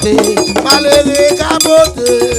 capoté, malheureux capoté.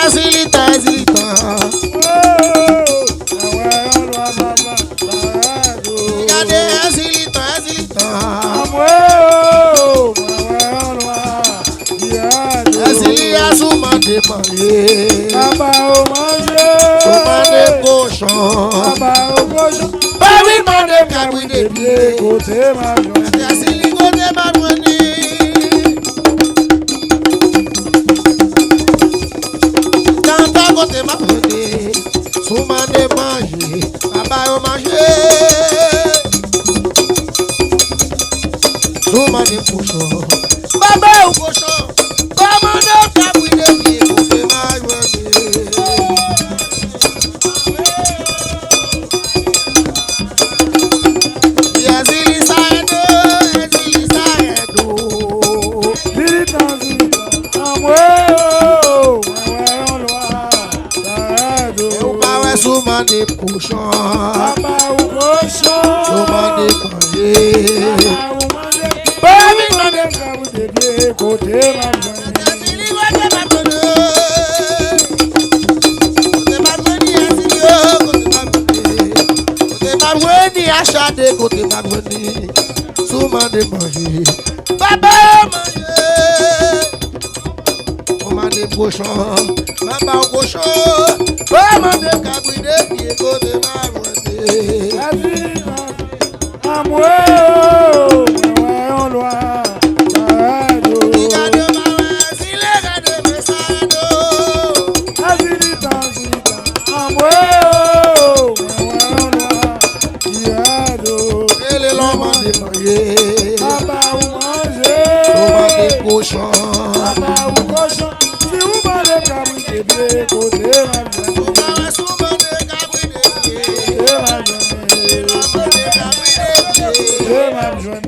Zilita, zilita. de manger. Baba au manger. Soumane cochon. Baba au cochon. Babi mande kabou de pied. Côté ma joie. Asili côté ma bruni. Tanta côté ma bruni. Soumane manger. Baba au manger. Soumane cochon. Baba au cochon. Commande kabou de pied. Côté ma bruni. Soumane cochon, Baba au cochon. soumane manger. Baba au manger. Babi mande kabou de pied. Côté ma joie. Achade côté Magoni, soumane manger. Baba manger. Soumane cochon, baba au cochon. Soumane kabou de pied côté Magoni. Cochon, Baba au cochon. Si vous m'avez kabou de pied. Côté ma joie. soumane kabou de pied. Côté ma joie. Côté ma joie.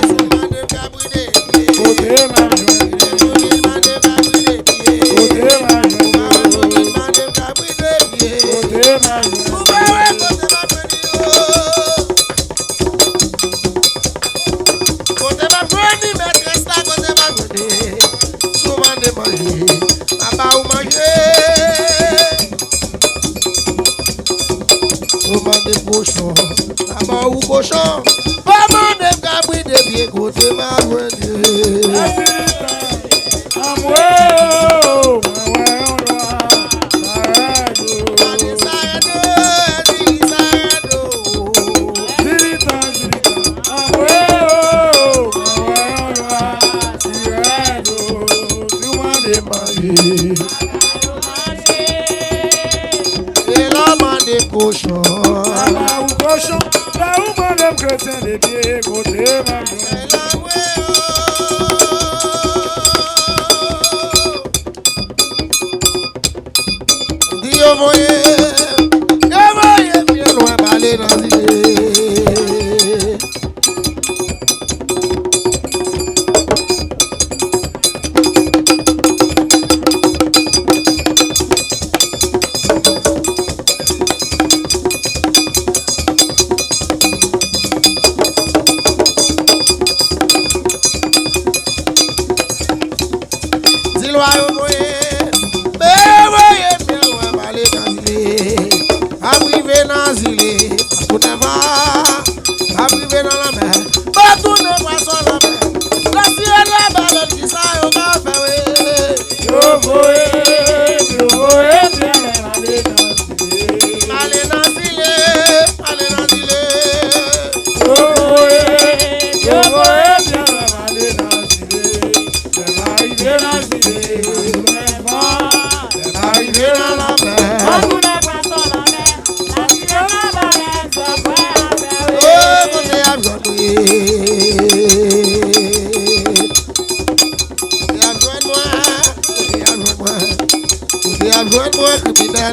Soumane kabou de pied. Côté ma joie. Soumane kabou de pied. Côté ma joie. Soumane kabou de pied. Côté ma joie. Cochon, baba ou cochon, maman de kabou de pied côté Magoni. Cochon, Baba ou cochon. Là où mon homme chrétien de pied. Côté ma joie. Dio voye, bien loin balé dans l'idée.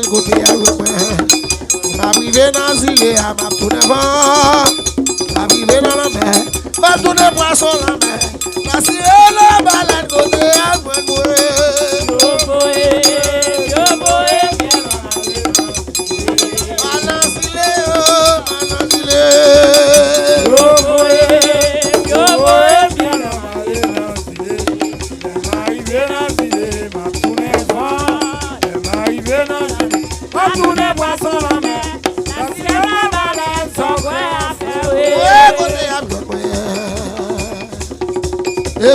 Côté à l'ouest, ma privé dans l'île, à ma tourne vent, ma privé dans la mer, ma tourne poisson la mer, la ciel la balade côté à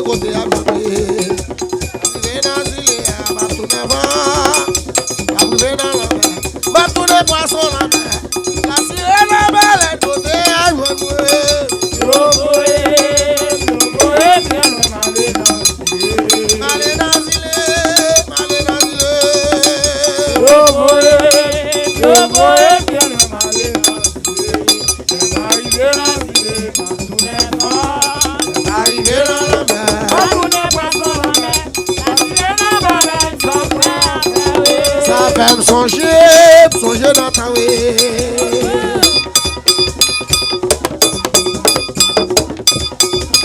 Côté à les poissons la mer. La sirène la baleine côté à jouer. Allez dans l'île, allez dans l'île. Arrivé dans la mer. Ça fait me songer dans ta way.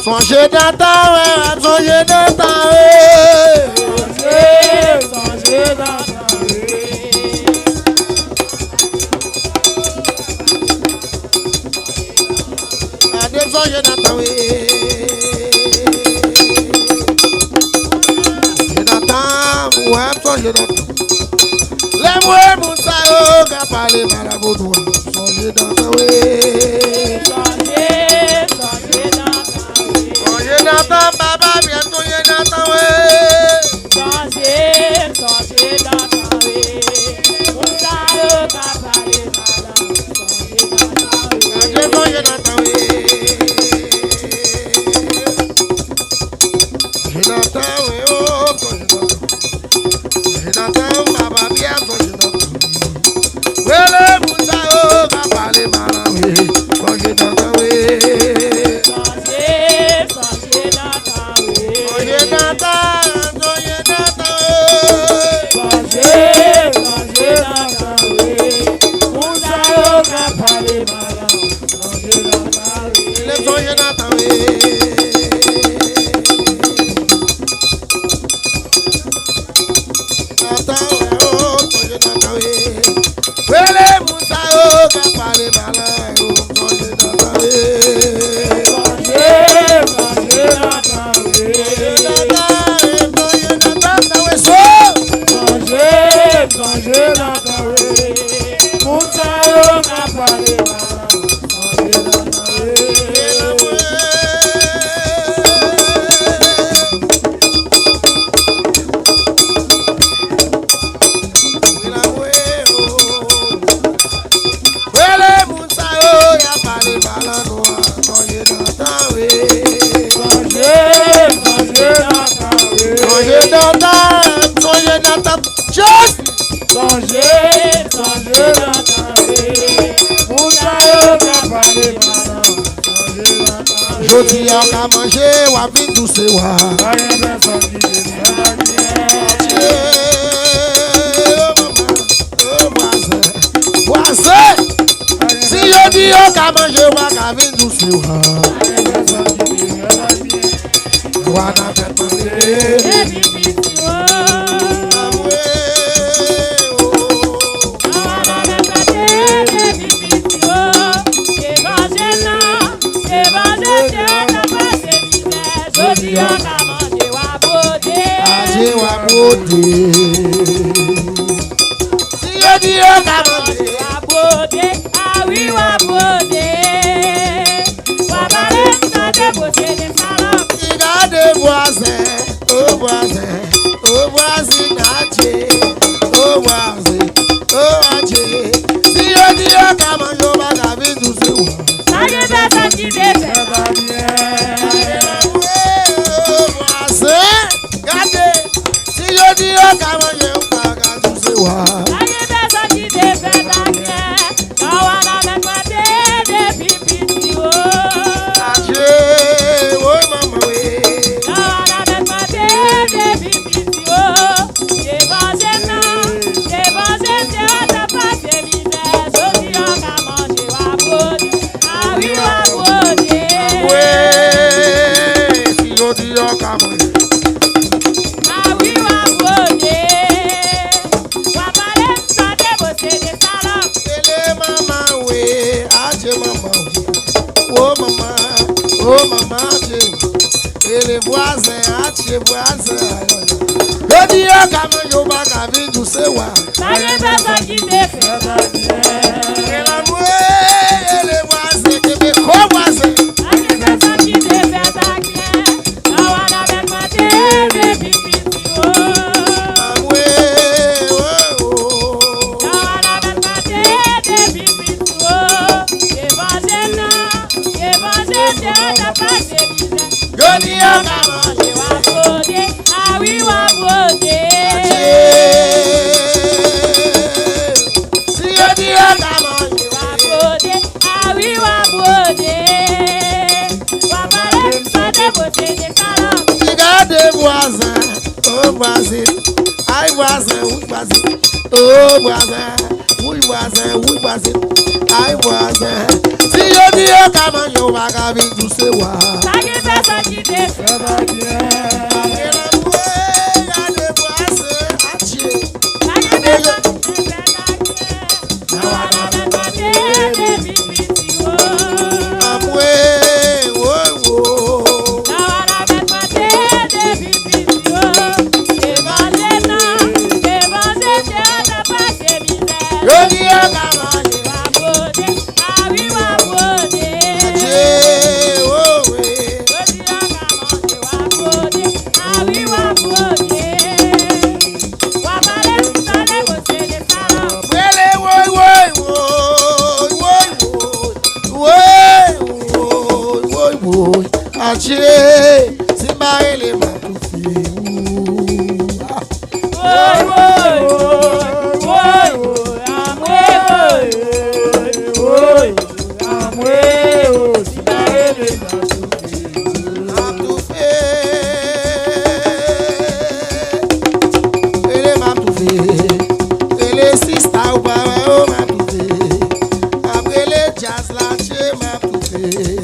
Songer dans ta way, songer dans ta way. Songer dans ta way. Adem songer dans ta way. Ouais, songer dans ta way. Les mouets moussaïo, qu'a parlé marabout, songer dans ta way. Songer dans ta baba, bien songer dans ta way. Jodi a ka manger wa vin douce wa. Voisin, si jodi a ka manger wa ka vin douce wa. Wa na fait si yo di yo ka manger wa bode, ah oui wa bode. Wa bare santé bosé de salon. Regardez voisin, oh voisin, oh voisinage, oh voisin, oh ache. Si yo di yo ka manger wa ka vin douce wa. Ça y est, ça qui défait. Oh maman, et les voisins, les voisins. Je dis à Kaman Yoba Kavi douce wa. Ça y est, ça qui défait. Et la mouée, et les voisins, que mes co-voisins. Ça y est, ça qui défait, ça qui est. La wada ben mate, des pipitio. La mouée, oh oh. La wada ben mate, Yoni akama Regardez voisin, oh voisin, aïe voisin, oui voisin, oh voisin, oui voisin, oui voisin, aïe voisin. Si je dis comment je vais gagner tout ce wa. Ça va bien. Regardez voisin, adieu. Achille, Simba ele matufi. Ele matufi. Ele sista o bawa matufi. Ele jazz la che matufi.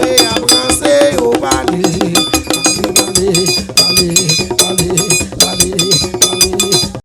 Valeu.